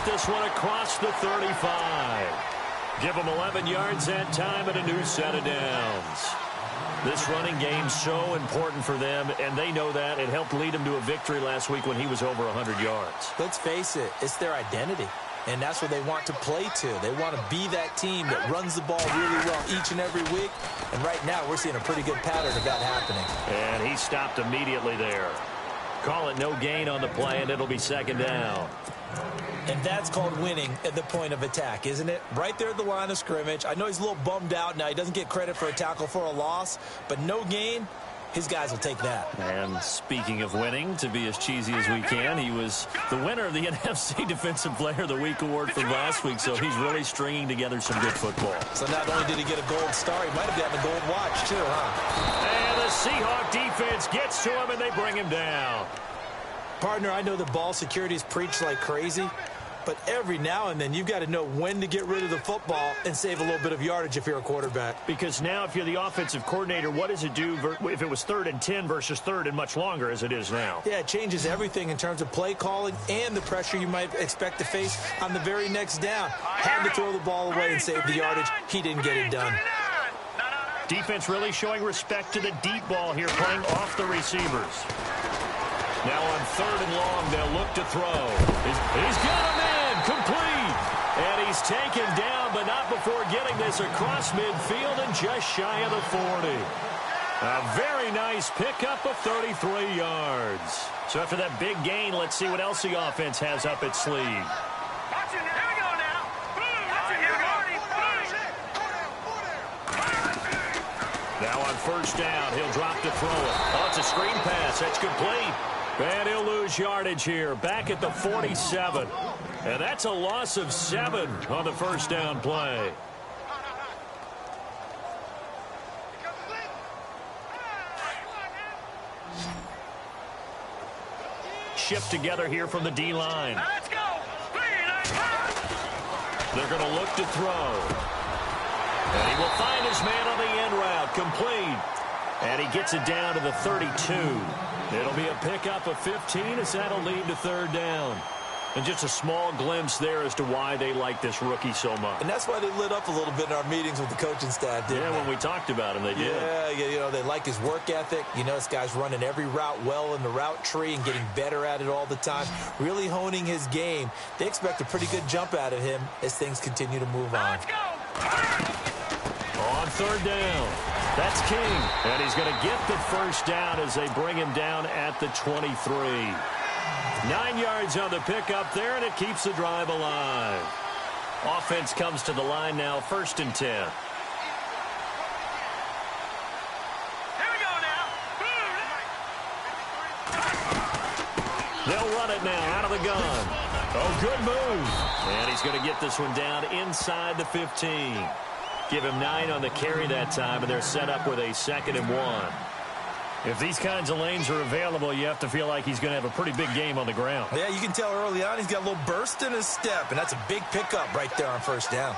get this one across the 35. Give them 11 yards that time and a new set of downs. This running game's so important for them, and they know that. It helped lead them to a victory last week when he was over 100 yards. Let's face it, it's their identity. And that's what they want to play to. They want to be that team that runs the ball really well each and every week. And right now, we're seeing a pretty good pattern of that happening. And he stopped immediately there. Call it no gain on the play, and it'll be second down. And that's called winning at the point of attack, isn't it? Right there at the line of scrimmage. I know he's a little bummed out now. He doesn't get credit for a tackle for a loss, but no gain. His guys will take that. And speaking of winning, to be as cheesy as we can, he was the winner of the NFC Defensive Player of the Week award from last week, so he's really stringing together some good football. So not only did he get a gold star, he might have gotten a gold watch too, huh? And the Seahawk defense gets to him, and they bring him down. Partner, I know the ball security is preached like crazy, but every now and then you've got to know when to get rid of the football and save a little bit of yardage if you're a quarterback. Because now if you're the offensive coordinator, what does it do if it was 3rd and 10 versus 3rd and much longer as it is now? Yeah, it changes everything in terms of play calling and the pressure you might expect to face on the very next down. Had to throw the ball away and save the yardage. He didn't get it done. Defense really showing respect to the deep ball here, playing off the receivers. Now on 3rd and long, they'll look to throw. He's got him in. Complete. And he's taken down, but not before getting this across midfield and just shy of the 40. A very nice pickup of 33 yards. So after that big gain, let's see what else the offense has up its sleeve. Now on 1st down, he'll drop to throw it. Oh, it's a screen pass. That's complete. And he'll lose yardage here, back at the 47. And that's a loss of 7 on the 1st down play. Shift together here from the D-line. They're going to look to throw. And he will find his man on the end route, complete. And he gets it down to the 32. It'll be a pickup of 15 as that'll lead to 3rd down. And just a small glimpse there as to why they like this rookie so much. And that's why they lit up a little bit in our meetings with the coaching staff, didn't they? Yeah, when we talked about him, they did. Yeah, you know, they like his work ethic. You know, this guy's running every route well in the route tree and getting better at it all the time, really honing his game. They expect a pretty good jump out of him as things continue to move on. Let's go. On 3rd down, that's King. And he's going to get the 1st down as they bring him down at the 23. 9 yards on the pickup there, and it keeps the drive alive. Offense comes to the line now, 1st and 10. Here we go now. They'll run it now out of the gun. Oh, good move. And he's going to get this one down inside the 15. Give him 9 on the carry that time, and they're set up with a 2nd and 1. If these kinds of lanes are available, you have to feel like he's going to have a pretty big game on the ground. Yeah, you can tell early on he's got a little burst in his step, and that's a big pickup right there on 1st down.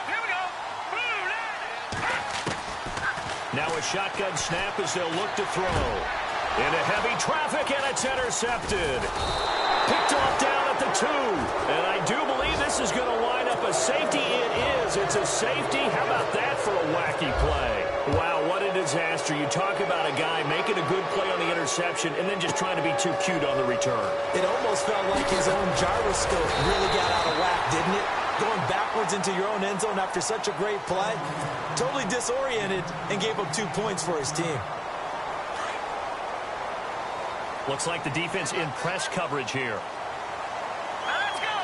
Here we go. Now a shotgun snap as they'll look to throw. Into heavy traffic, and it's intercepted. Picked off down at the 2. And I do believe this is going to line up a safety. It is. It's a safety. How about that for a wacky play? Wow, what a disaster. You talk about a guy making a good play on the interception and then just trying to be too cute on the return. It almost felt like his own gyroscope really got out of whack, didn't it? Going backwards into your own end zone after such a great play. Totally disoriented and gave up 2 points for his team. Looks like the defense in press coverage here. Let's go.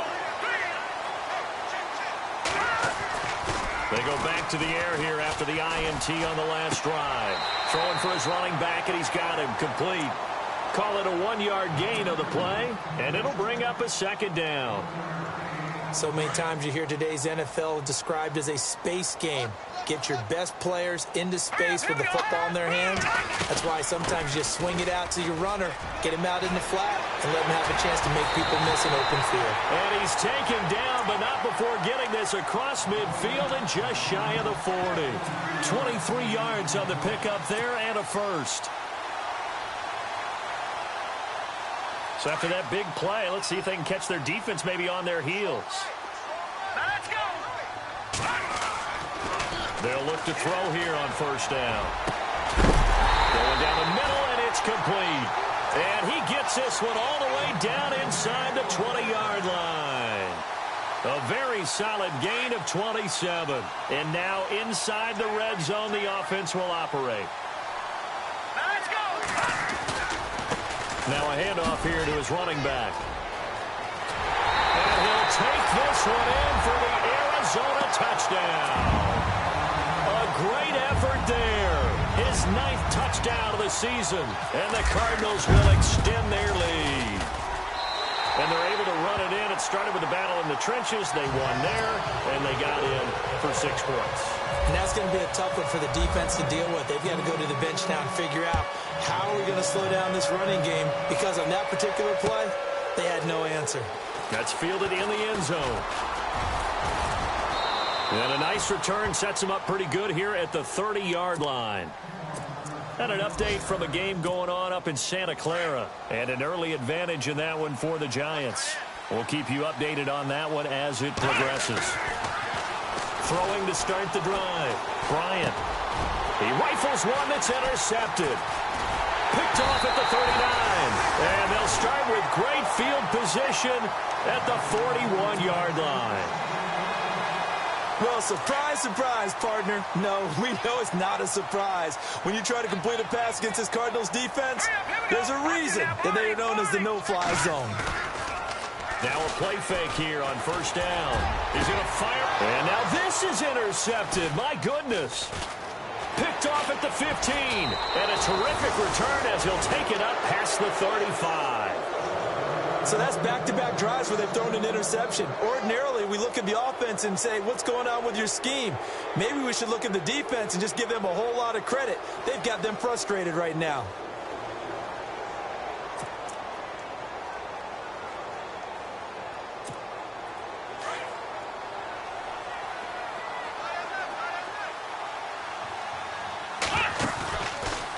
They go back to the air here after the INT on the last drive. Throwing for his running back, and he's got him complete. Call it a 1-yard gain of the play, and it'll bring up a 2nd down. So many times you hear today's NFL described as a space game. Get your best players into space with the football in their hands. That's why sometimes you just swing it out to your runner, get him out in the flat, and let him have a chance to make people miss an open field. And he's taken down, but not before getting this across midfield and just shy of the 40. 23 yards on the pickup there and a 1st. So after that big play, let's see if they can catch their defense maybe on their heels. Let's go. They'll look to throw here on first down. Going down the middle, and it's complete. And he gets this one all the way down inside the 20-yard line. A very solid gain of 27. And now inside the red zone, the offense will operate. Let's go. Now a handoff here to his running back. And he'll take this one in for the Arizona touchdown. A great effort there. His 9th touchdown of the season. And the Cardinals will extend their lead. And they're able to run it in. It started with a battle in the trenches. They won there, and they got in for 6 points. And that's going to be a tough one for the defense to deal with. They've got to go to the bench now and figure out how are we going to slow down this running game, because on that particular play, they had no answer. That's fielded in the end zone. And a nice return sets them up pretty good here at the 30-yard line. And an update from a game going on up in Santa Clara. And an early advantage in that one for the Giants. We'll keep you updated on that one as it progresses. Throwing to start the drive. Bryant. He rifles one that's intercepted. Picked off at the 39. And they'll start with great field position at the 41-yard line. Well, surprise, surprise, partner. No, we know it's not a surprise. When you try to complete a pass against this Cardinals defense, there's a reason that they are known as the no-fly zone. Now a play fake here on first down. He's going to fire. And now this is intercepted. My goodness. Picked off at the 15. And a terrific return as he'll take it up past the 35. So that's back-to-back drives where they've thrown an interception. Ordinarily, we look at the offense and say, what's going on with your scheme? Maybe we should look at the defense and just give them a whole lot of credit. They've got them frustrated right now.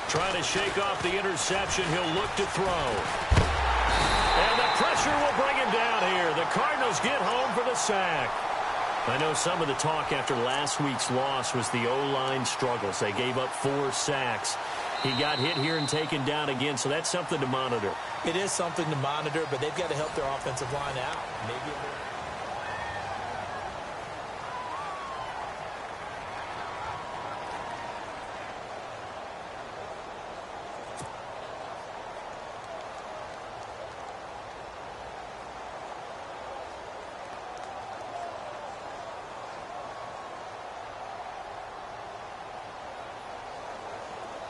Trying to shake off the interception. He'll look to throw. And the pressure will bring him down here. The Cardinals get home for the sack. I know some of the talk after last week's loss was the O-line struggles. They gave up 4 sacks. He got hit here and taken down again, so that's something to monitor. It is something to monitor, but they've got to help their offensive line out. Maybe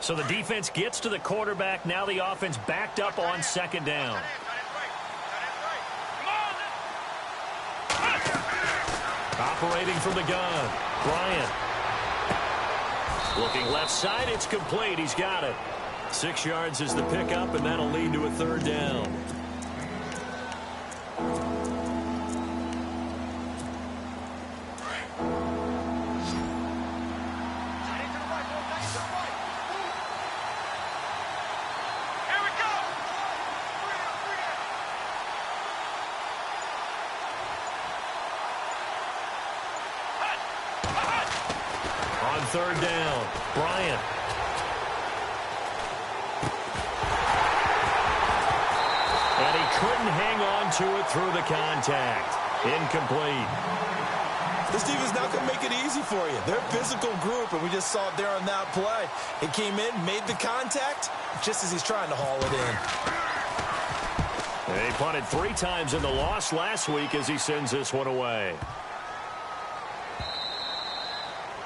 So the defense gets to the quarterback. Now the offense backed up on second down. Operating from the gun. Bryant. Looking left side. It's complete. He's got it. 6 yards is the pickup, and that'll lead to a third down. Third down. Bryant. And he couldn't hang on to it through the contact. Incomplete. this defense not going to make it easy for you. They're a physical group, and we just saw it there on that play. It came in, made the contact, just as he's trying to haul it in. He punted 3 times in the loss last week as he sends this one away.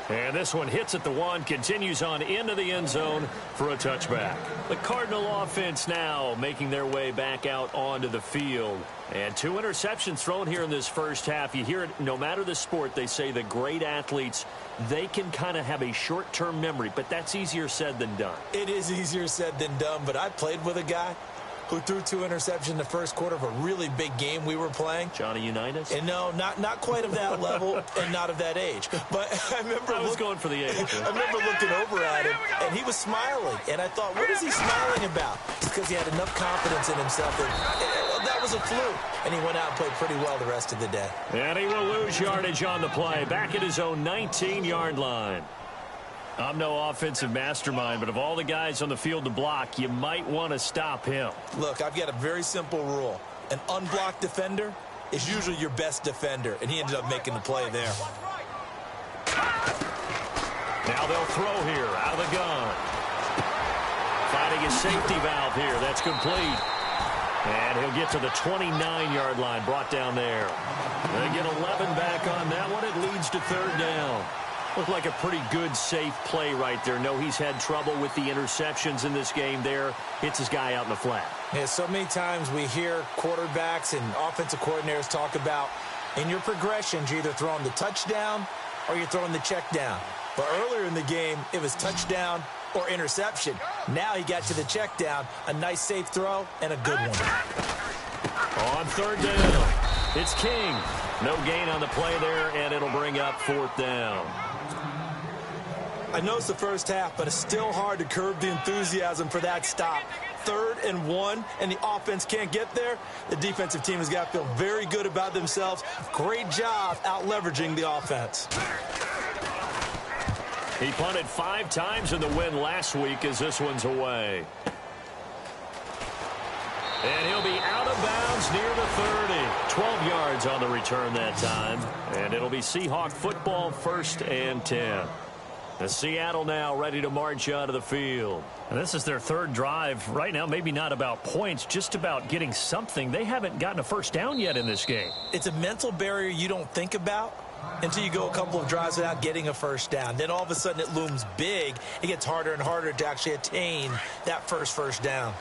And this one hits at the 1, continues on into the end zone for a touchback. The Cardinal offense now making their way back out onto the field. And 2 interceptions thrown here in this first half. You hear it, no matter the sport, they say the great athletes, they can kind of have a short-term memory, but that's easier said than done. It is easier said than done, but I played with a guy who who threw 2 interceptions in the first quarter of a really big game we were playing. Johnny Unitas? And no, not quite of that level and not of that age. But I was going for the age. I remember looking over at him, and he was smiling. And I thought, what is he smiling about? It's because he had enough confidence in himself that was a fluke. And he went out and played pretty well the rest of the day. And he will lose yardage on the play, back at his own 19-yard line. I'm no offensive mastermind, but of all the guys on the field to block, you might want to stop him. Look, I've got a very simple rule. An unblocked defender is usually your best defender, and he ended up making the play there. Now they'll throw here out of the gun. Finding a safety valve here. That's complete. And he'll get to the 29-yard line, brought down there. They get 11 back on that one. It leads to 3rd down. Looked like a pretty good, safe play right there. No, he's had trouble with the interceptions in this game there. Hits his guy out in the flat. Yeah, so many times we hear quarterbacks and offensive coordinators talk about in your progressions, you're either throwing the touchdown or you're throwing the check down. But earlier in the game, it was touchdown or interception. Now he got to the check down, a nice safe throw, and a good one. On 3rd down, it's King. No gain on the play there, and it'll bring up 4th down. I know it's the first half, but it's still hard to curb the enthusiasm for that stop. 3rd and 1, and the offense can't get there. The defensive team has got to feel very good about themselves. Great job out-leveraging the offense. He punted 5 times in the win last week as this one's away. And he'll be out of bounds near the 30. 12 yards on the return that time. And it'll be Seahawk football, 1st and 10. The Seattle now ready to march out of the field. And this is their 3rd drive. Right now, maybe not about points, just about getting something. They haven't gotten a 1st down yet in this game. It's a mental barrier you don't think about until you go a couple of drives without getting a 1st down. Then all of a sudden it looms big. It gets harder and harder to actually attain that first down.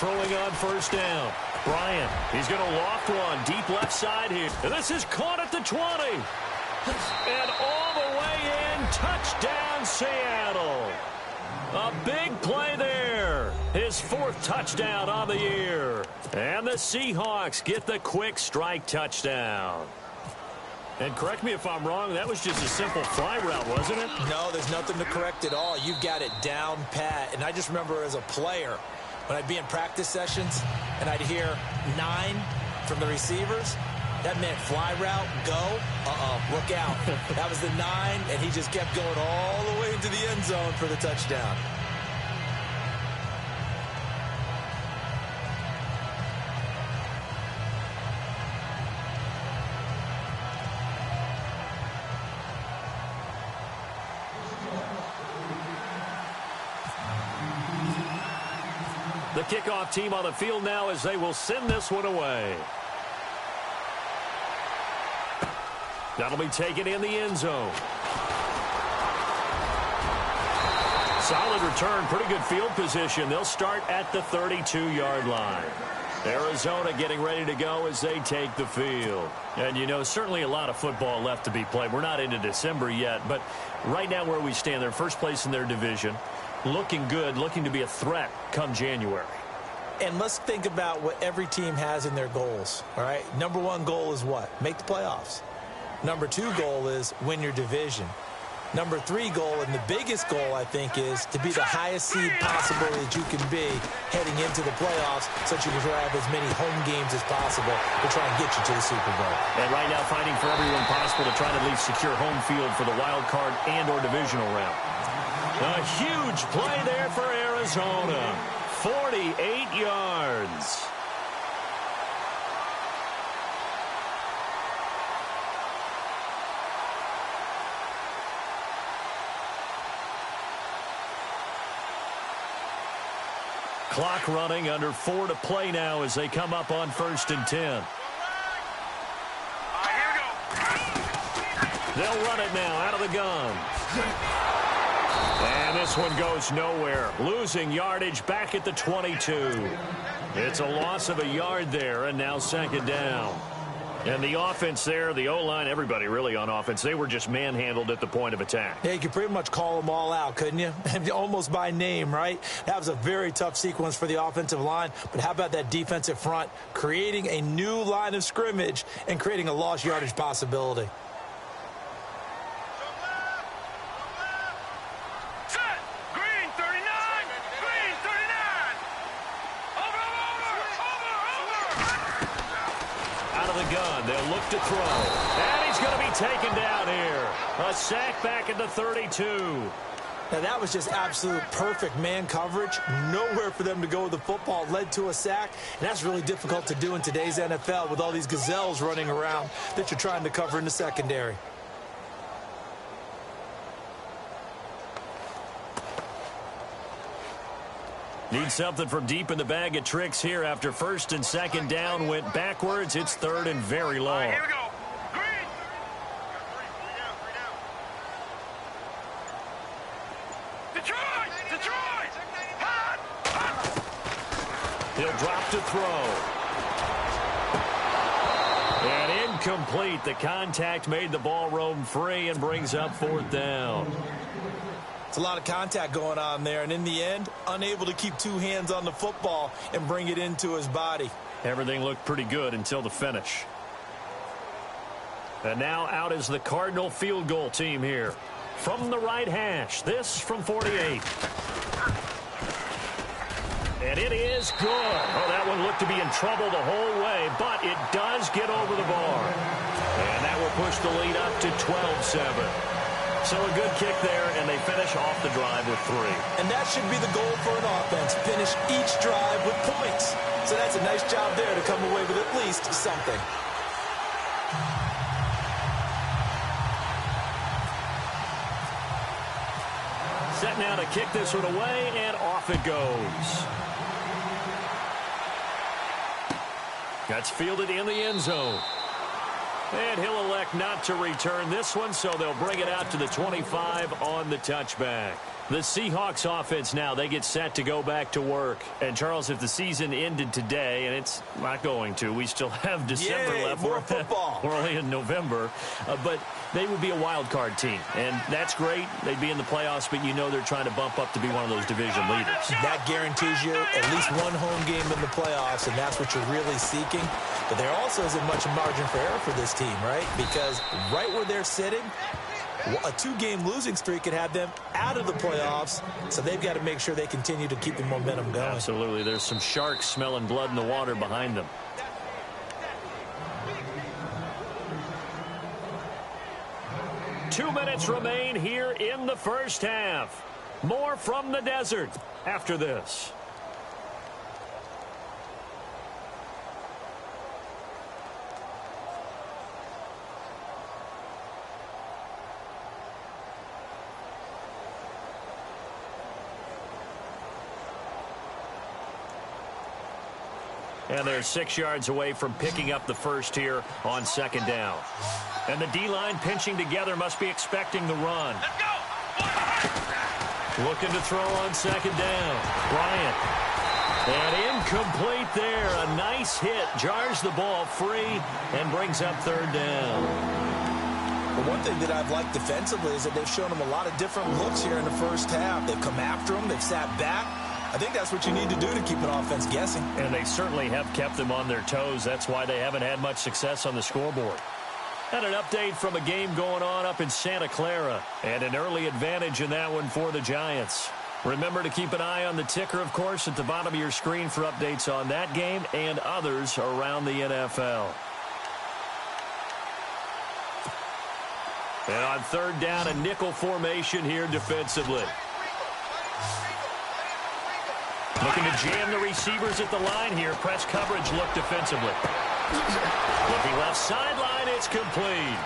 Throwing on 1st down. Bryant, he's going to loft one deep left side here. And this is caught at the 20. And all the way in, touchdown Seattle. A big play there. His 4th touchdown on the year. And the Seahawks get the quick strike touchdown. And correct me if I'm wrong, that was just a simple fly route, wasn't it? No, there's nothing to correct at all. You've got it down pat. And I just remember as a player, when I'd be in practice sessions and I'd hear 9 from the receivers, that meant fly route, go, look out. That was the 9, and he just kept going all the way into the end zone for the touchdown. The kickoff team on the field now as they will send this one away. That'll be taken in the end zone. Solid return, pretty good field position. They'll start at the 32-yard line. Arizona getting ready to go as they take the field. And, you know, certainly a lot of football left to be played. We're not into December yet, but right now where we stand, they're first place in their division. Looking good, looking to be a threat come January. And let's think about what every team has in their goals, all right? Number 1 goal is what? Make the playoffs. Number 2 goal is win your division. Number 3 goal, and the biggest goal, I think, is to be the highest seed possible that you can be heading into the playoffs so that you can have as many home games as possible to try and get you to the Super Bowl. And right now fighting for everyone possible to try to at least secure home field for the wild card and or divisional round. A huge play there for Arizona. 48 yards. Clock running, under 4 to play now as they come up on 1st and 10. They'll run it now out of the gun. And this one goes nowhere. Losing yardage back at the 22. It's a loss of a yard there, and now second down. And the offense there, the O-line, everybody really on offense, they were just manhandled at the point of attack. Yeah, you could pretty much call them all out, couldn't you? Almost by name, right? That was a very tough sequence for the offensive line. But how about that defensive front creating a new line of scrimmage and creating a lost yardage possibility? Set. Green 39. Green 39. Over. Out of the gun, they'll look to throw. And he's going to be taken down here. A sack back at the 32. Now, that was just absolute perfect man coverage. Nowhere for them to go with the football. Led to a sack. And that's really difficult to do in today's NFL with all these gazelles running around that you're trying to cover in the secondary. Need something from deep in the bag of tricks here after first and second down went backwards. It's third and very All long. right, here we go. Green. Detroit. Hot. He'll drop to throw. And incomplete. The contact made the ball roam free and brings up fourth down. It's a lot of contact going on there, and in the end, unable to keep two hands on the football and bring it into his body. Everything looked pretty good until the finish. And now out is the Cardinal field goal team here. From the right hash, this from 48. And it is good. Oh, that one looked to be in trouble the whole way, but it does get over the bar. And that will push the lead up to 12-7. So a good kick there, and they finish off the drive with 3. And that should be the goal for an offense, finish each drive with points. So that's a nice job there to come away with at least something. Set now to kick this one away, and off it goes. That's fielded in the end zone. And he'll elect not to return this one, so they'll bring it out to the 25 on the touchback. The Seahawks offense now, they get set to go back to work. And, Charles, if the season ended today, and it's not going to, we still have December left. More football. We're only in November. But they would be a wild card team. And that's great. They'd be in the playoffs, but you know they're trying to bump up to be one of those division leaders. That guarantees you at least one home game in the playoffs, and that's what you're really seeking. But there also isn't much margin for error for this team, right? Because right where they're sitting, a 2-game losing streak could have them out of the playoffs, so they've got to make sure they continue to keep the momentum going. Absolutely. There's some sharks smelling blood in the water behind them. Two minutes remain here in the first half. More from the desert after this. And they're 6 yards away from picking up the first here on second down. And the D-line pinching together must be expecting the run. Let's go. Looking to throw on second down. Bryant. And incomplete there. A nice hit. Jars the ball free and brings up third down. But one thing that I've liked defensively is that they've shown them a lot of different looks here in the first half. They've come after them. They've sat back. I think that's what you need to do to keep an offense guessing. And they certainly have kept them on their toes. That's why they haven't had much success on the scoreboard. And an update from a game going on up in Santa Clara. And an early advantage in that one for the Giants. Remember to keep an eye on the ticker, of course, at the bottom of your screen for updates on that game and others around the NFL. And on third down, a nickel formation here defensively. Looking to jam the receivers at the line here. Press coverage look defensively. Looking left sideline, it's complete.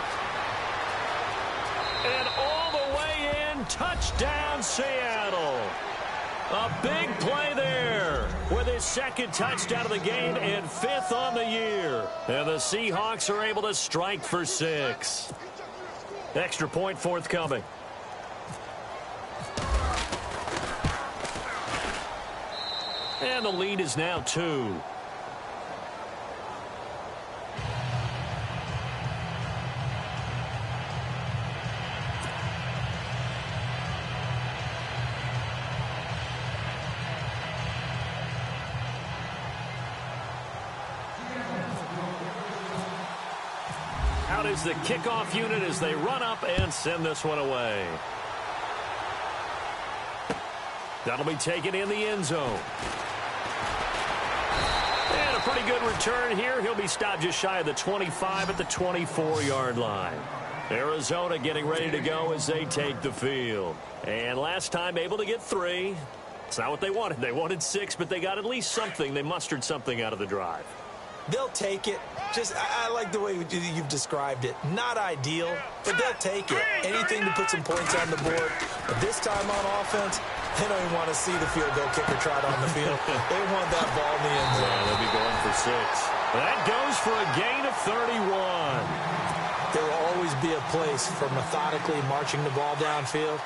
And all the way in, touchdown Seattle. A big play there with his second touchdown of the game and 5th on the year. And the Seahawks are able to strike for 6. Extra point forthcoming. And the lead is now 2. Out is the kickoff unit as they run up and send this one away. That'll be taken in the end zone. And a pretty good return here. He'll be stopped just shy of the 25 at the 24-yard line. Arizona getting ready to go as they take the field. And last time able to get 3. It's not what they wanted. They wanted 6, but they got at least something. They mustered something out of the drive. They'll take it. I like the way you've described it. Not ideal, but they'll take it. Anything to put some points on the board. But this time on offense, they don't even want to see the field goal kicker trot on the field. They want that ball in the end zone. Yeah, they'll be going for 6. That goes for a gain of 31. There will always be a place for methodically marching the ball downfield.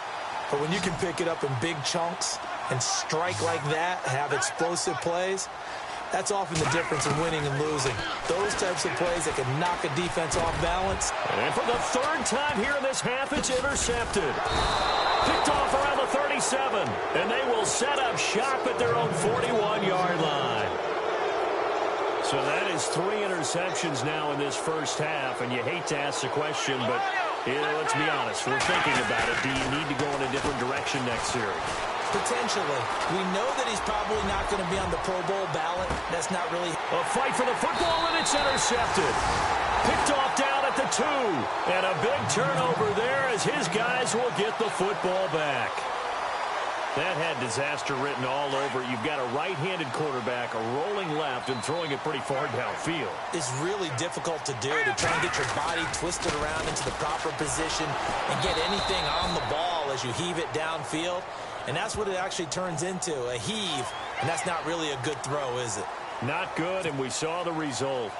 But when you can pick it up in big chunks and strike like that, have explosive plays, that's often the difference in winning and losing. Those types of plays that can knock a defense off balance. And for the 3rd time here in this half, it's intercepted. Picked off around the 37. And they will set up shop at their own 41-yard line. So that is 3 interceptions now in this first half. And you hate to ask the question, but let's be honest. We're thinking about it. Do you need to go in a different direction next series? Potentially. We know that he's probably not going to be on the Pro Bowl ballot. That's not really... A fight for the football, and it's intercepted. Picked off down at the 2. And a big turnover there as his guys will get the football back. That had disaster written all over it. You've got a right-handed quarterback, a rolling left, and throwing it pretty far downfield. It's really difficult to do, to try and get your body twisted around into the proper position and get anything on the ball as you heave it downfield. And that's what it actually turns into, a heave. And that's not really a good throw, is it? Not good, and we saw the result.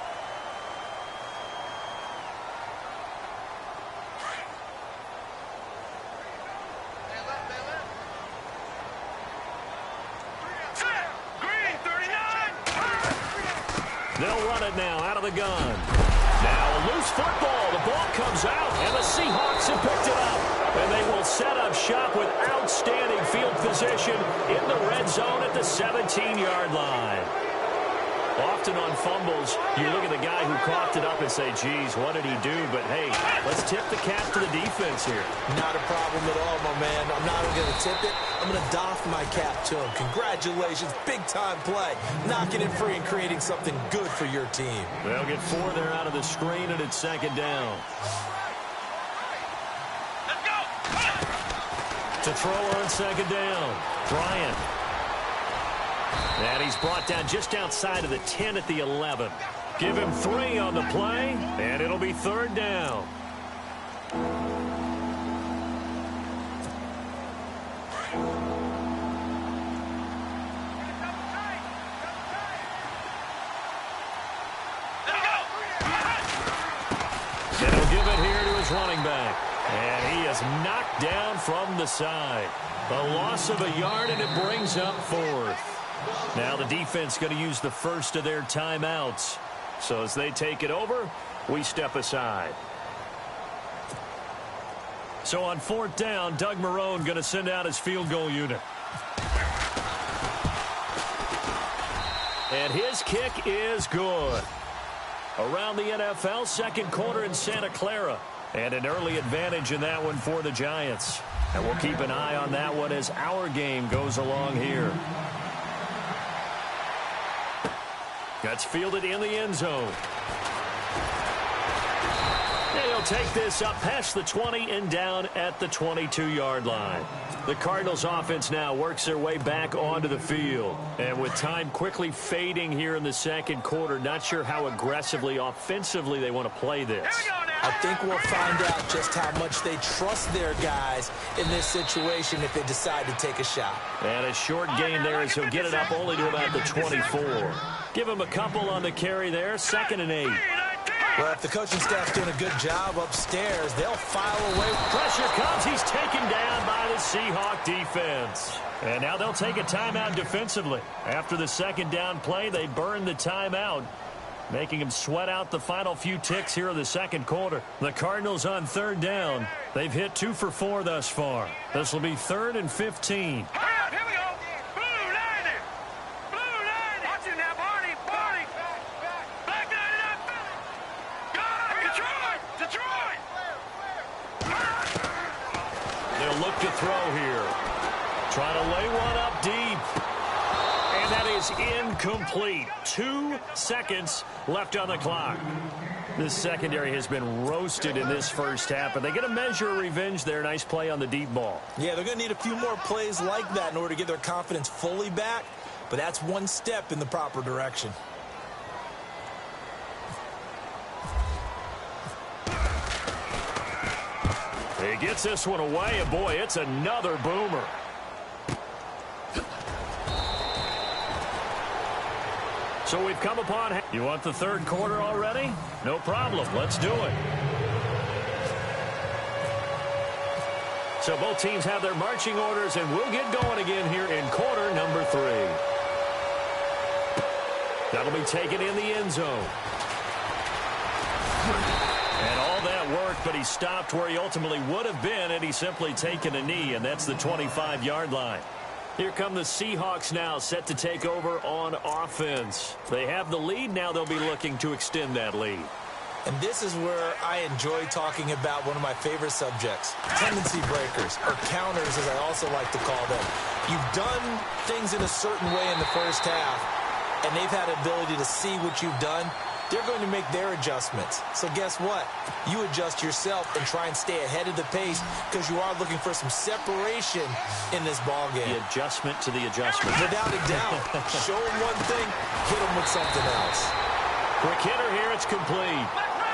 Green 39. They'll run it now out of the gun. Now a loose football. The ball comes out, and the Seahawks have picked it up. And they will set up shop with outstanding field position in the red zone at the 17-yard line. Often on fumbles, you look at the guy who coughed it up and say, geez, what did he do? But, hey, let's tip the cap to the defense here. Not a problem at all, my man. I'm not going to tip it. I'm going to doff my cap to him. Congratulations. Big-time play. Knocking it free and creating something good for your team. They'll get 4 there out of the screen, and it's 2nd down. Let's go. To throw on 2nd down. Bryant. And he's brought down just outside of the 10 at the 11. Give him 3 on the play, and it'll be 3rd down. And he'll give it here to his running back. And he is knocked down from the side. A loss of a yard, and it brings up 4th. Now the defense going to use the first of their timeouts. So as they take it over, we step aside. So on 4th down, Doug Marrone going to send out his field goal unit. And his kick is good. Around the NFL, 2nd quarter in Santa Clara. And an early advantage in that one for the Giants. And we'll keep an eye on that one as our game goes along here. That's fielded in the end zone. And he'll take this up past the 20 and down at the 22-yard line. The Cardinals offense now works their way back onto the field. And with time quickly fading here in the 2nd quarter, not sure how aggressively, offensively they want to play this. I think we'll find out just how much they trust their guys in this situation if they decide to take a shot. And a short gain there as he'll get it up only to about the 24. Give him a couple on the carry there, 2nd and 8. Well, if the coaching staff's doing a good job upstairs, they'll file away. Pressure comes. He's taken down by the Seahawk defense. And now they'll take a timeout defensively. After the second down play, they burn the timeout, making them sweat out the final few ticks here in the second quarter. The Cardinals on third down. They've hit 2 for 4 thus far. This will be 3rd and 15. Here we go. Blue 90. Blue 90. Watch it now, Barney. Barney. Black 99. Go. Detroit. They'll look to throw here. Trying to lay one up deep. And that is incomplete. 2 seconds left on the clock. This secondary has been roasted in this first half, but they get a measure of revenge there. Nice play on the deep ball. Yeah, they're going to need a few more plays like that in order to get their confidence fully back, but that's one step in the proper direction. He gets this one away, and boy, it's another boomer. So we've come upon... You want the third quarter already? No problem. Let's do it. So both teams have their marching orders, and we'll get going again here in quarter number 3. That'll be taken in the end zone. And all that worked, but he stopped where he ultimately would have been, and he's simply taken a knee, and that's the 25-yard line. Here come the Seahawks now, set to take over on offense. They have the lead. Now they'll be looking to extend that lead. And this is where I enjoy talking about one of my favorite subjects, tendency breakers, or counters, as I also like to call them. You've done things in a certain way in the first half, and they've had the ability to see what you've done. They're going to make their adjustments. So guess what? You adjust yourself and try and stay ahead of the pace because you are looking for some separation in this ball game. The adjustment to the adjustment. Without a doubt. Show them one thing, hit them with something else. Quick hitter here, it's complete.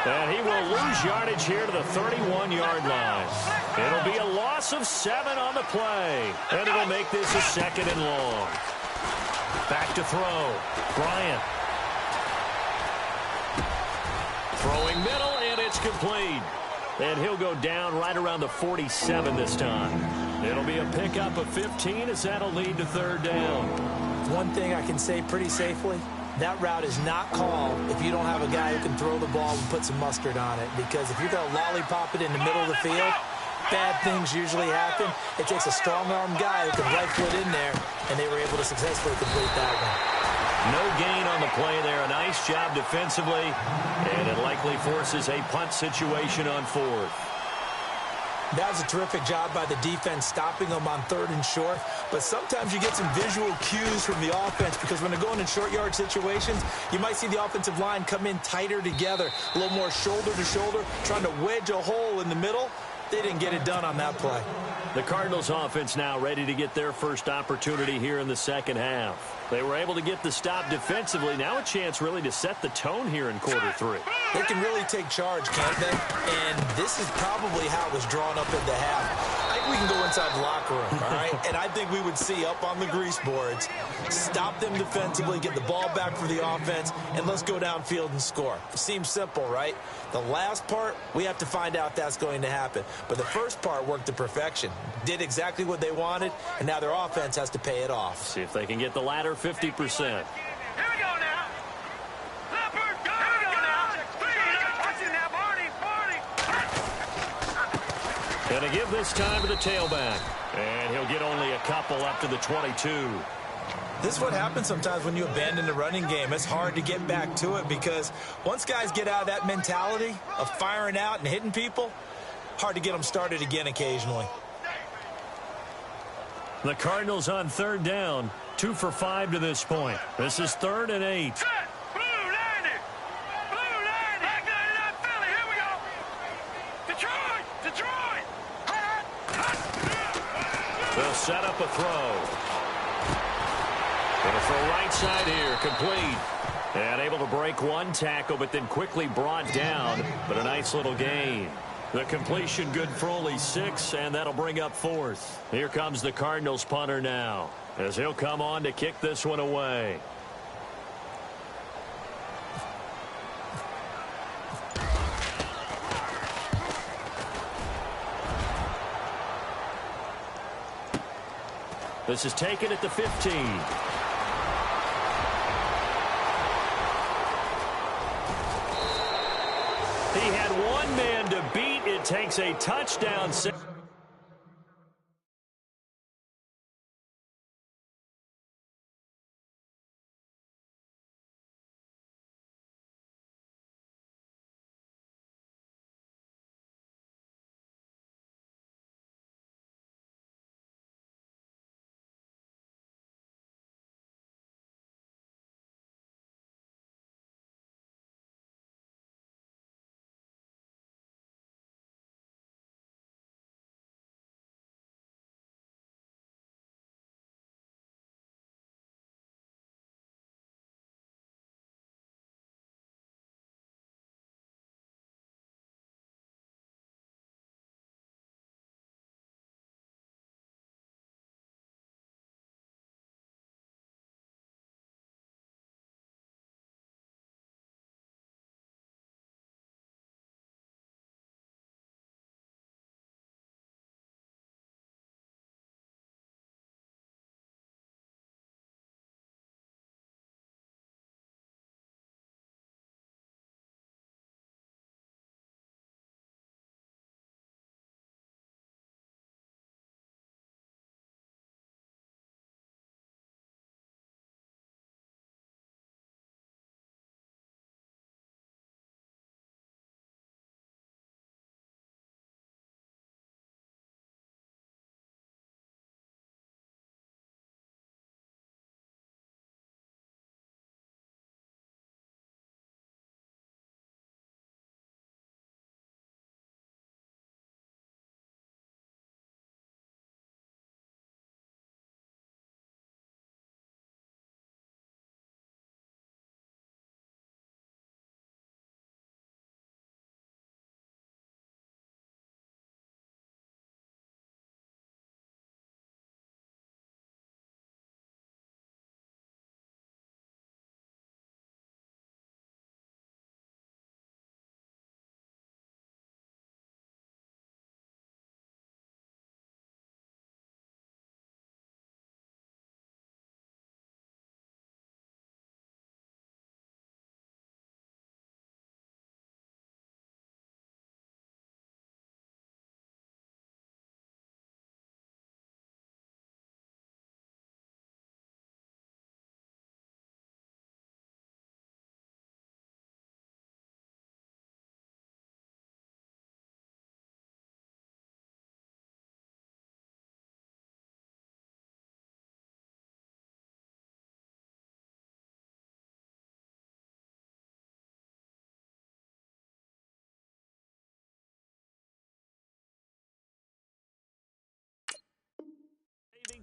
And he will lose yardage here to the 31-yard line. It'll be a loss of 7 on the play. And it'll make this a 2nd and long. Back to throw. Bryant. Throwing middle, and it's complete. And he'll go down right around the 47 this time. It'll be a pickup of 15 as that'll lead to third down. One thing I can say pretty safely, that route is not called if you don't have a guy who can throw the ball and put some mustard on it. Because if you're going to lollipop it in the middle of the field, bad things usually happen. It takes a strong-arm guy who can rifle it in there, and they were able to successfully complete that one. No gain on the play there. A nice job defensively, and it likely forces a punt situation on 4th. That was a terrific job by the defense stopping them on 3rd and short, but sometimes you get some visual cues from the offense because when they're going in short yard situations, you might see the offensive line come in tighter together, a little more shoulder to shoulder, trying to wedge a hole in the middle. They didn't get it done on that play. The Cardinals offense now ready to get their first opportunity here in the second half. They were able to get the stop defensively. Now a chance really to set the tone here in quarter 3. They can really take charge, can't they? And this is probably how it was drawn up in the half. I think we can go inside the locker room, all right? And I think we would see up on the grease boards, stop them defensively, get the ball back for the offense, and let's go downfield and score. It seems simple, right? The last part, we have to find out that's going to happen. But the first part worked to perfection. Did exactly what they wanted, and now their offense has to pay it off. See if they can get the latter 50%. Here we go now. Leopard, go. Here we go now. Watch it now, Barney. Gonna give this time to the tailback. And he'll get only a couple up to the 22. This is what happens sometimes when you abandon the running game. It's hard to get back to it because once guys get out of that mentality of firing out and hitting people, hard to get them started again occasionally. The Cardinals on 3rd down, 2 for 5 to this point. This is 3rd and 8. Set. Blue 90. Blue 90. Black 99 Philly. Here we go. Detroit. They'll set up a throw. Gonna throw right side here, complete. And able to break one tackle, but then quickly brought down. But a nice little gain. The completion good for only 6, and that'll bring up 4th. Here comes the Cardinals punter now, as he'll come on to kick this one away. This is taken at the 15. He had one man to beat. It takes a touchdown.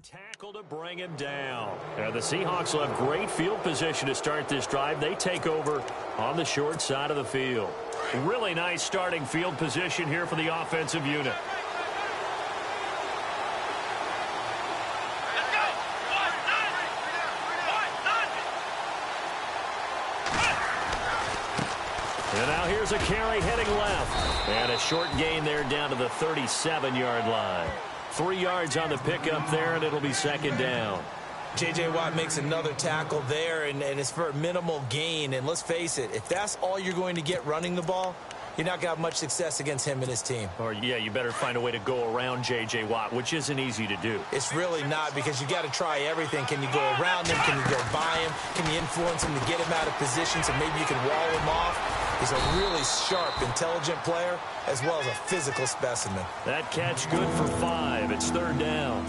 Tackle to bring him down. The Seahawks will have great field position to start this drive. They take over on the short side of the field. Really nice starting field position here for the offensive unit. And now here's a carry heading left. And a short gain there down to the 37-yard line. 3 yards on the pickup there, and it'll be second down. J.J. Watt makes another tackle there, and it's for a minimal gain. And let's face it, if that's all you're going to get running the ball, you're not going to have much success against him and his team. Or, yeah, you better find a way to go around J.J. Watt, which isn't easy to do. It's really not, because you got to try everything. Can you go around him? Can you go by him? Can you influence him to get him out of position so maybe you can wall him off? He's a really sharp, intelligent player, as well as a physical specimen. That catch good for 5. It's third down.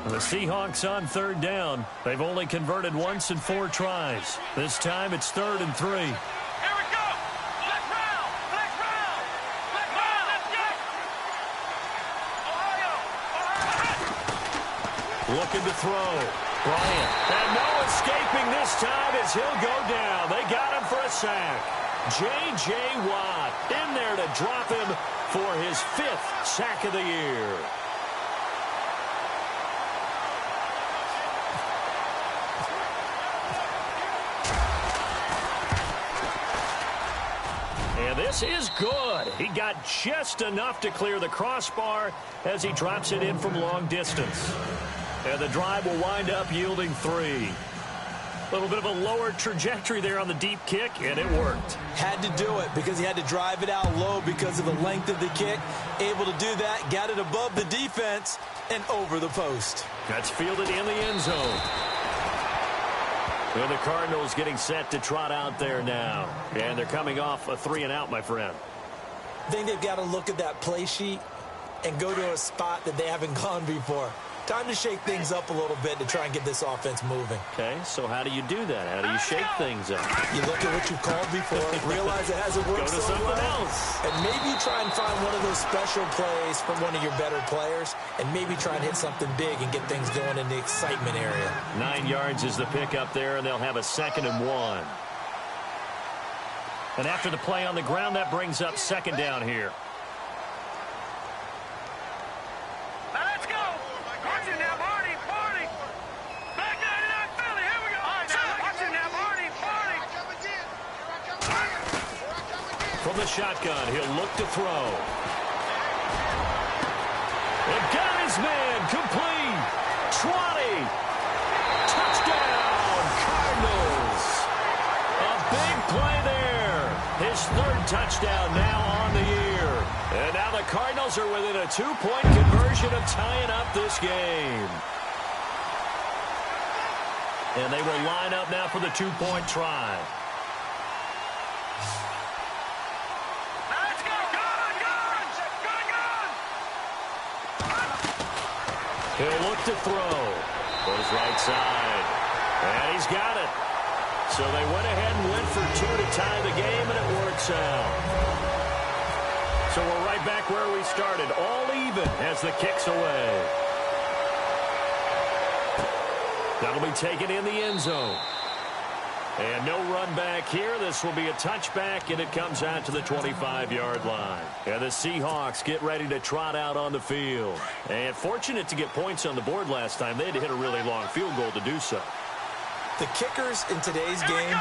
The Seahawks on third down. They've only converted once in 4 tries. This time it's 3rd and 3. Here we go. Let's round. Let's round. Let's round. Let's go. Ohio. Looking to throw. Bryant. And no escaping this time as he'll go down. They got him for a sack. J.J. Watt in there to drop him for his 5th sack of the year. And This is good. He got just enough to clear the crossbar as he drops it in from long distance. And the drive will wind up yielding 3. A little bit of a lower trajectory there on the deep kick, and it worked. Had to do it because he had to drive it out low because of the length of the kick. Able to do that, got it above the defense and over the post. That's fielded in the end zone. And the Cardinals getting set to trot out there now. And they're coming off a 3-and-out, my friend. I think they've got to look at that play sheet and go to a spot that they haven't gone before. Time to shake things up a little bit to try and get this offense moving. Okay, so how do you do that? How do you shake things up? You look at what you've called before, realize it hasn't worked Go to so something well, else. and maybe try and find one of those special plays from one of your better players, and maybe try and hit something big and get things going in the excitement area. 9 yards is the pickup there, and they'll have a 2nd and 1. And after the play on the ground, that brings up 2nd down here. Let's go. Watch it now, Barney. Barney. Back 99 Philly. Here we go. Watch it now, Barney. Barney. From the shotgun, he'll look to throw. And got his man complete. 20. Touchdown, Cardinals. A big play there. His 3rd touchdown now on the year. And now the Cardinals are within a 2-point conversion of tying up this game. And they will line up now for the 2-point try. Let's go. Gun. He'll look to throw. Goes right side. And he's got it. So they went ahead and went for 2 to tie the game, and it works out. So we're right back where we started, all even as the kick's away. That'll be taken in the end zone. And no run back here. This will be a touchback, and it comes out to the 25-yard line. And the Seahawks get ready to trot out on the field. And fortunate to get points on the board last time. They had to hit a really long field goal to do so. The kickers in today's game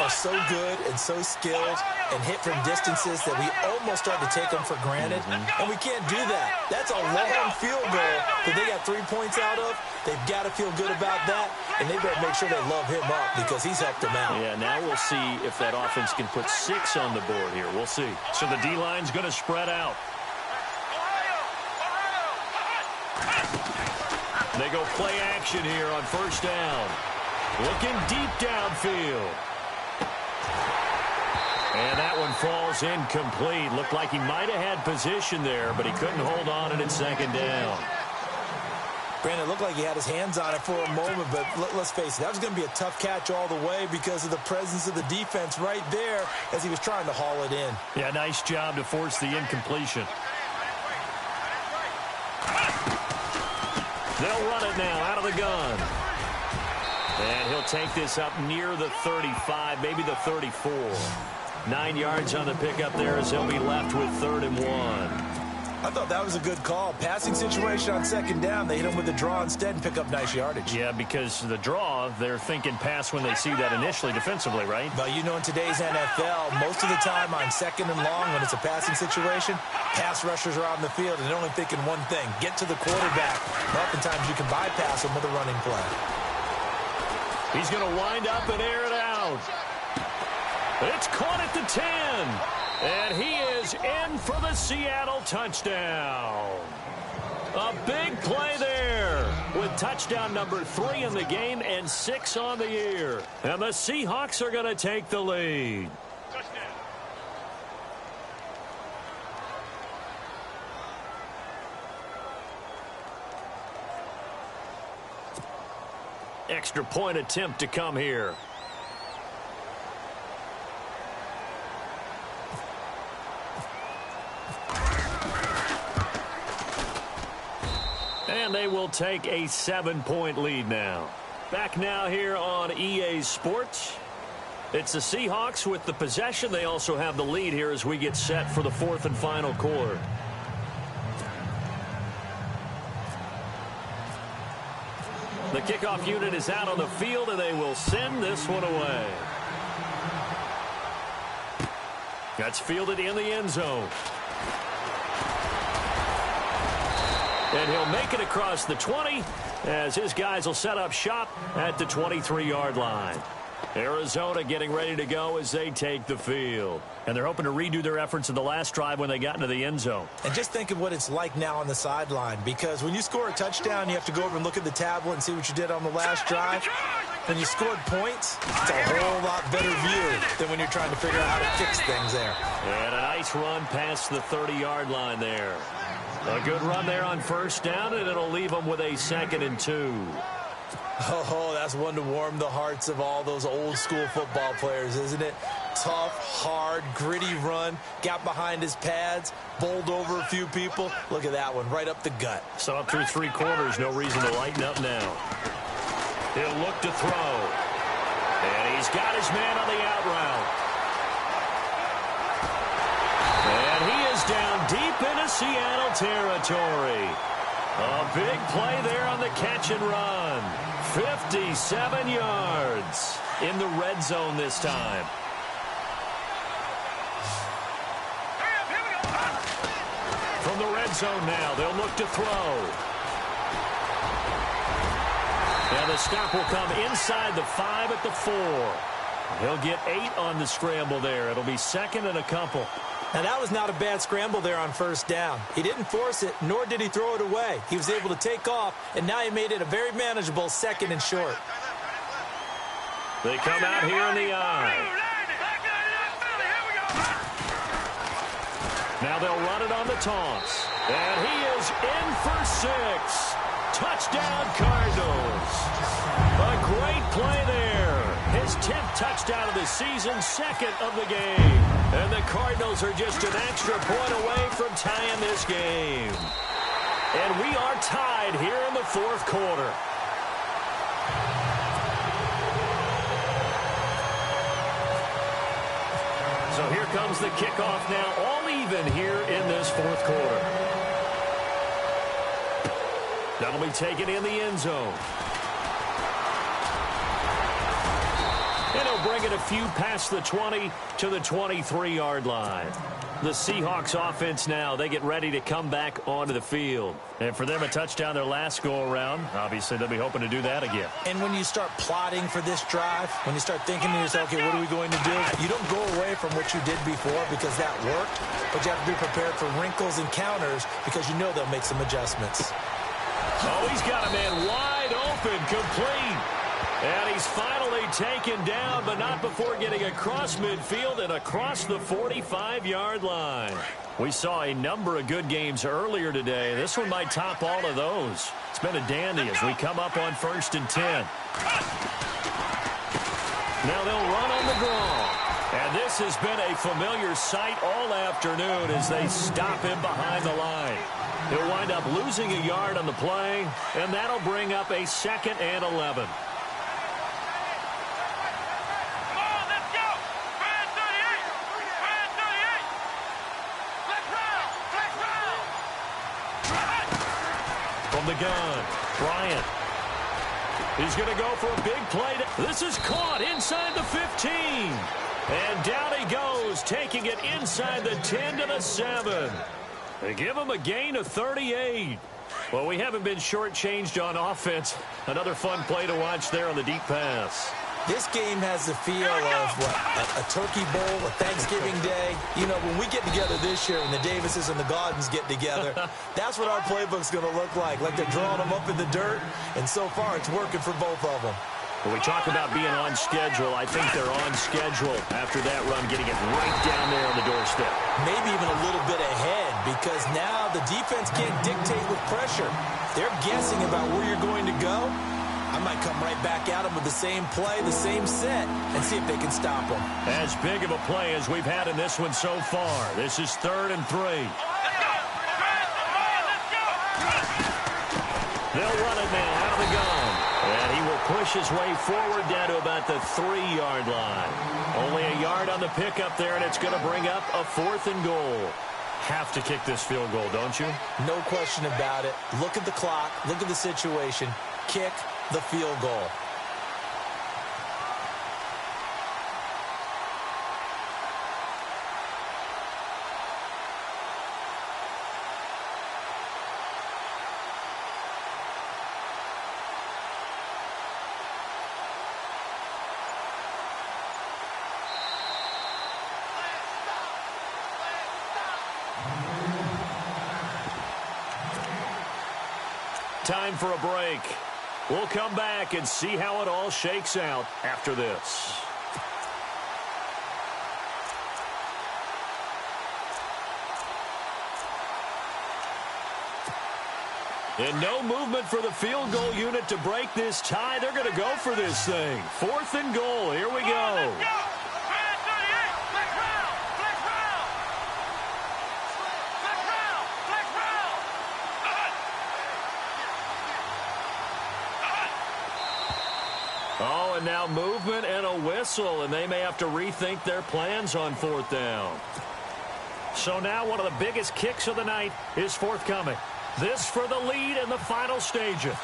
are so good and so skilled and hit from distances that we almost start to take them for granted, and we can't do that. That's a long field goal that they got 3 points out of. They've got to feel good about that, and they better make sure they love him up because he's helped them out. Yeah, now we'll see if that offense can put 6 on the board here. We'll see. So the D-line's going to spread out. They go play action here on 1st down. Looking deep downfield. And that one falls incomplete. Looked like he might have had position there, but he couldn't hold on and it's 2nd down. Brandon, it looked like he had his hands on it for a moment, but let's face it, that was going to be a tough catch all the way because of the presence of the defense right there as he was trying to haul it in. Yeah, nice job to force the incompletion. They'll run it now out of the gun. And he'll take this up near the 35, maybe the 34. 9 yards on the pickup there as he'll be left with 3rd and 1. I thought that was a good call. Passing situation on 2nd down. They hit him with a draw instead and pick up nice yardage. Yeah, because the draw, they're thinking pass when they see that initially defensively, right? But you know, in today's NFL, most of the time on 2nd and long when it's a passing situation, pass rushers are out in the field and they're only thinking one thing, get to the quarterback. And oftentimes you can bypass them with a running play. He's going to wind up and air it out. It's caught at the 10. And he is in for the Seattle touchdown. A big play there with touchdown number 3 in the game and 6 on the year. And the Seahawks are going to take the lead. Extra point attempt to come here. And they will take a 7-point lead now. Back now here on EA Sports. It's the Seahawks with the possession. They also have the lead here as we get set for the 4th and final quarter. The kickoff unit is out on the field, and they will send this one away. That's fielded in the end zone. And he'll make it across the 20 as his guys will set up shop at the 23-yard line. Arizona getting ready to go as they take the field. And they're hoping to redo their efforts in the last drive when they got into the end zone. And just think of what it's like now on the sideline, because when you score a touchdown, you have to go over and look at the tablet and see what you did on the last drive. When you scored points, it's a whole lot better view than when you're trying to figure out how to fix things there. And a nice run past the 30-yard line there. A good run there on first down, and it'll leave them with a 2nd and 2. Oh, that's one to warm the hearts of all those old-school football players, isn't it? Tough, hard, gritty run, got behind his pads, bowled over a few people. Look at that one, right up the gut. So up through 3 quarters, no reason to lighten up now. He'll look to throw. And he's got his man on the out route. And he is down deep into Seattle territory. A big play there on the catch and run. 57 yards in the red zone this time. From the red zone now, they'll look to throw. And the stop will come inside the 5 at the 4. He'll get 8 on the scramble there. It'll be 2nd and a couple. Now, that was not a bad scramble there on first down. He didn't force it, nor did he throw it away. He was able to take off, and now he made it a very manageable 2nd and short. They come out here in the eye. Now they'll run it on the toss. And he is in for 6. Touchdown, Cardinals. A great play there. His 10th touchdown of the season, 2nd of the game. And the Cardinals are just an extra point away from tying this game. And we are tied here in the 4th quarter. So here comes the kickoff now, all even here in this 4th quarter. That'll be taken in the end zone. And he'll bring it a few past the 20 to the 23-yard line. The Seahawks offense now, they get ready to come back onto the field. And for them, a touchdown their last go-around. Obviously, they'll be hoping to do that again. And when you start plotting for this drive, when you start thinking to yourself, okay, what are we going to do? You don't go away from what you did before because that worked, but you have to be prepared for wrinkles and counters because you know they'll make some adjustments. Oh, he's got a man wide open, complete. And he's finally taken down, but not before getting across midfield and across the 45-yard line. We saw a number of good games earlier today. This one might top all of those. It's been a dandy as we come up on 1st and 10. Now they'll run on the draw. And this has been a familiar sight all afternoon as they stop him behind the line. He'll wind up losing a yard on the play, and that'll bring up a 2nd and 11. From the gun, Bryant. He's going to go for a big play. This is caught inside the 15. And down he goes, taking it inside the 10 to the 7. They give him a gain of 38. Well, we haven't been shortchanged on offense. Another fun play to watch there on the deep pass. This game has the feel of, a Turkey Bowl, a Thanksgiving Day. You know, when we get together this year and the Davises and the Gaudens get together, that's what our playbook's going to look like they're drawing them up in the dirt, and so far it's working for both of them. When we talk about being on schedule, I think they're on schedule after that run, getting it right down there on the doorstep. Maybe even a little bit ahead, because now the defense can't dictate with pressure. They're guessing about where you're going to go. I might come right back at them with the same play, the same set, and see if they can stop them. As big of a play as we've had in this one so far. This is 3rd and 3. They'll run it now out of the gun. And he will push his way forward down to about the 3-yard line. Only a yard on the pickup there, and it's going to bring up a 4th and goal. Have to kick this field goal, don't you? No question about it. Look at the clock. Look at the situation. Kick the field goal. time for a break. We'll come back and see how it all shakes out after this. And no movement for the field goal unit to break this tie. They're going to go for this thing. 4th and goal. Here we go. Oh, and now movement and a whistle, and they may have to rethink their plans on 4th down. So now one of the biggest kicks of the night is forthcoming. This for the lead in the final stages.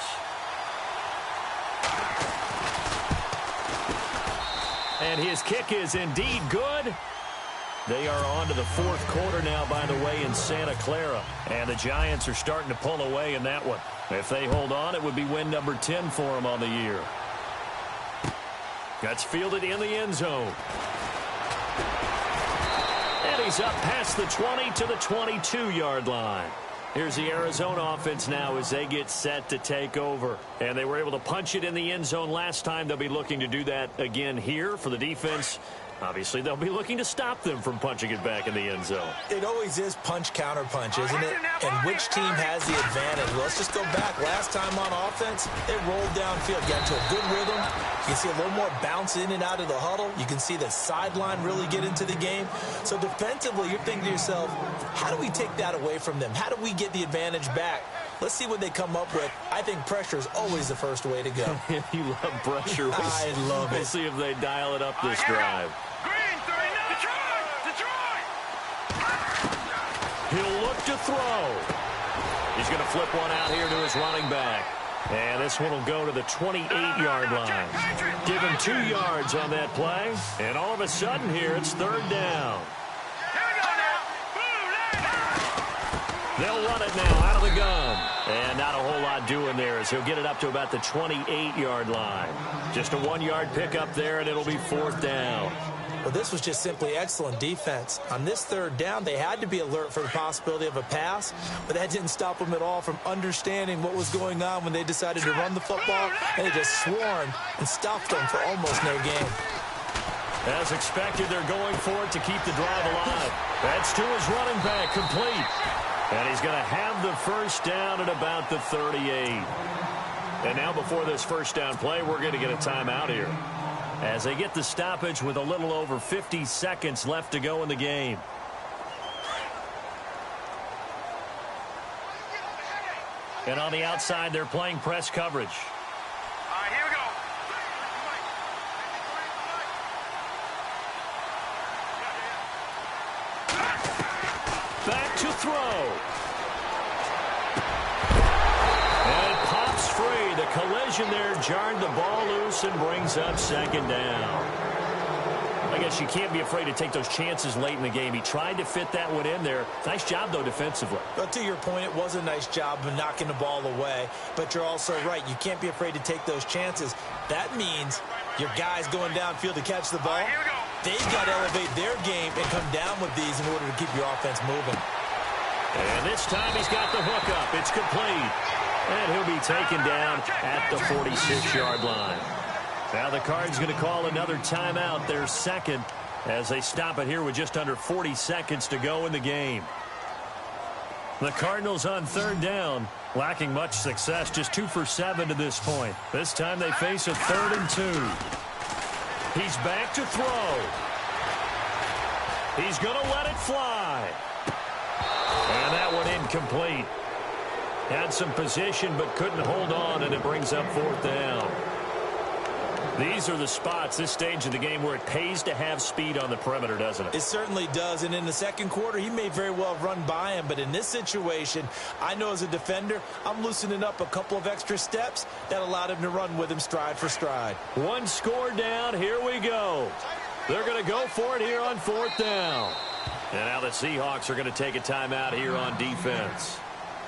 And his kick is indeed good. They are on to the 4th quarter now, by the way, in Santa Clara. And the Giants are starting to pull away in that one. If they hold on, it would be win number 10 for them on the year. That's fielded in the end zone. And he's up past the 20 to the 22-yard line. Here's the Arizona offense now as they get set to take over. And they were able to punch it in the end zone last time. They'll be looking to do that again here for the defense. Obviously, they'll be looking to stop them from punching it back in the end zone. It always is punch-counter-punch, isn't it? And which team has the advantage? Well, let's just go back. Last time on offense, they rolled downfield, got into a good rhythm. You can see a little more bounce in and out of the huddle. You can see the sideline really get into the game. So defensively, you're thinking to yourself, how do we take that away from them? How do we get the advantage back? Let's see what they come up with. I think pressure is always the first way to go. You love pressure. I love it. We'll see if they dial it up this drive. He'll look to throw. He's going to flip one out here to his running back. And this one will go to the 28-yard line. Give him 2 yards on that play. And all of a sudden here, it's 3rd down. They'll run it now out of the gun. And not a whole lot doing there as he'll get it up to about the 28-yard line. Just a 1-yard pickup there, and it'll be 4th down. Well, this was just simply excellent defense. On this 3rd down, they had to be alert for the possibility of a pass, but that didn't stop them at all from understanding what was going on when they decided to run the football, and they just swarmed and stuffed them for almost no gain. As expected, they're going for it to keep the drive alive. That's to his running back, complete. And he's going to have the 1st down at about the 38. And now before this 1st down play, we're going to get a timeout here, as they get the stoppage with a little over 50 seconds left to go in the game. And on the outside, they're playing press coverage. All right, here we go. Back to throw. And it pops free. The collision there jarred the ball loose and brings up 2nd down. I guess you can't be afraid to take those chances late in the game. He tried to fit that one in there. Nice job, though, defensively. But to your point, it was a nice job of knocking the ball away. But you're also right. You can't be afraid to take those chances. That means your guys going downfield to catch the ball, they've got to elevate their game and come down with these in order to keep your offense moving. And this time he's got the hook up. It's complete. And he'll be taken down at the 46-yard line. Now the Cards going to call another timeout, their 2nd, as they stop it here with just under 40 seconds to go in the game. The Cardinals on 3rd down, lacking much success, just 2 for 7 to this point. This time they face a 3rd and 2. He's back to throw. He's going to let it fly. And that one incomplete. Had some position but couldn't hold on, and it brings up 4th down. These are the spots, this stage of the game, where it pays to have speed on the perimeter, doesn't it? It certainly does, and in the 2nd quarter, he may very well run by him, but in this situation, I know as a defender, I'm loosening up a couple of extra steps that allowed him to run with him stride for stride. 1 score down, here we go. They're going to go for it here on 4th down. And now the Seahawks are going to take a timeout here on defense.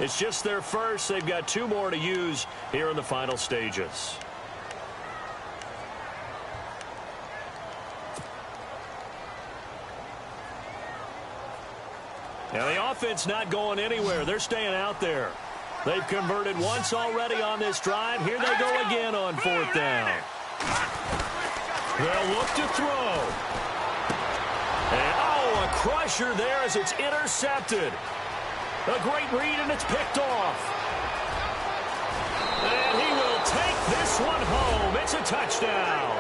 It's just their first. They've got 2 more to use here in the final stages. Now the offense not going anywhere. They're staying out there. They've converted once already on this drive. Here they go again on 4th down. They'll look to throw. And, a crusher there as it's intercepted. A great read, and it's picked off. And he will take this one home. It's a touchdown.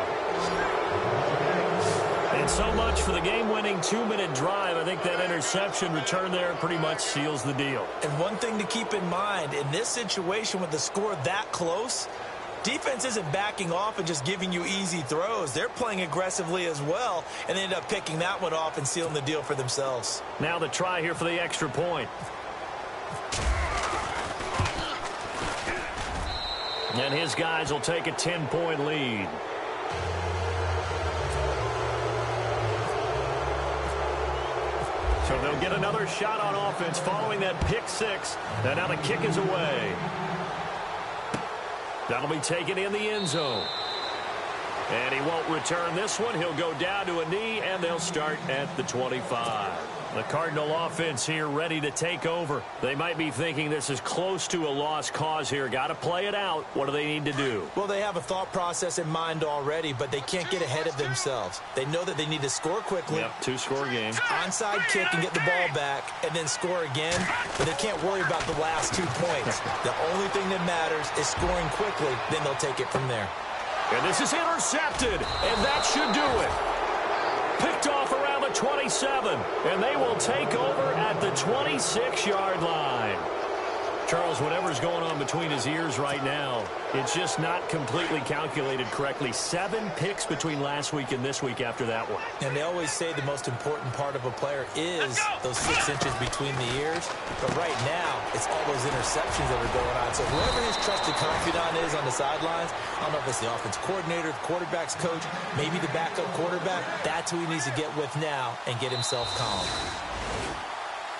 And so much for the game-winning 2-minute drive. I think that interception return there pretty much seals the deal. And one thing to keep in mind, in this situation with the score that close, defense isn't backing off and just giving you easy throws. They're playing aggressively as well, and they end up picking that one off and sealing the deal for themselves. Now the try here for the extra point. And his guys will take a 10-point lead. So they'll get another shot on offense following that pick six. And now the kick is away. That'll be taken in the end zone. And he won't return this one. He'll go down to a knee, and they'll start at the 25. The Cardinal offense here ready to take over. They might be thinking this is close to a lost cause here. Got to play it out. What do they need to do? Well, they have a thought process in mind already, but they can't get ahead of themselves. They know that they need to score quickly. Yep, 2-score game. Onside kick and get the ball back, and then score again. But they can't worry about the last 2 points. The only thing that matters is scoring quickly. Then they'll take it from there. And this is intercepted, and that should do it. Picked off around the 27, and they will take over at the 26-yard line. Charles, whatever's going on between his ears right now, it's just not completely calculated correctly. 7 picks between last week and this week after that one. And they always say the most important part of a player is those 6 inches between the ears. But right now, it's all those interceptions that are going on. So whoever his trusted confidant is on the sidelines, I don't know if it's the offense coordinator, the quarterback's coach, maybe the backup quarterback, that's who he needs to get with now and get himself calm.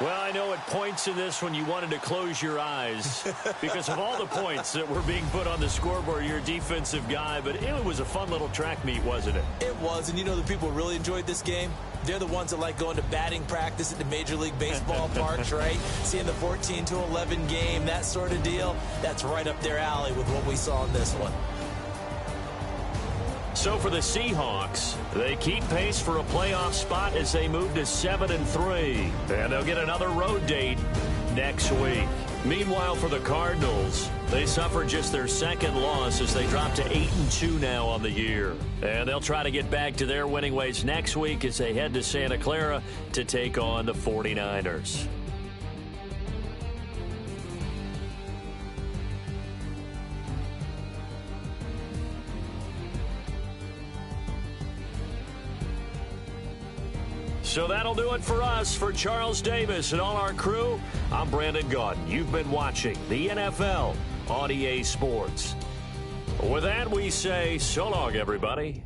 Well, I know at points in this one you wanted to close your eyes because of all the points that were being put on the scoreboard. You're a defensive guy, but it was a fun little track meet, wasn't it? It was, and you know the people who really enjoyed this game? They're the ones that like going to batting practice at the Major League Baseball parks, right? Seeing the 14-11 game, that sort of deal. That's right up their alley with what we saw in this one. So for the Seahawks, they keep pace for a playoff spot as they move to 7-3. And they'll get another road date next week. Meanwhile, for the Cardinals, they suffered just their 2nd loss as they drop to 8-2 now on the year. And they'll try to get back to their winning ways next week as they head to Santa Clara to take on the 49ers. So that'll do it for us. For Charles Davis and all our crew, I'm Brandon Gaudin. You've been watching the NFL on EA Sports. With that, we say so long, everybody.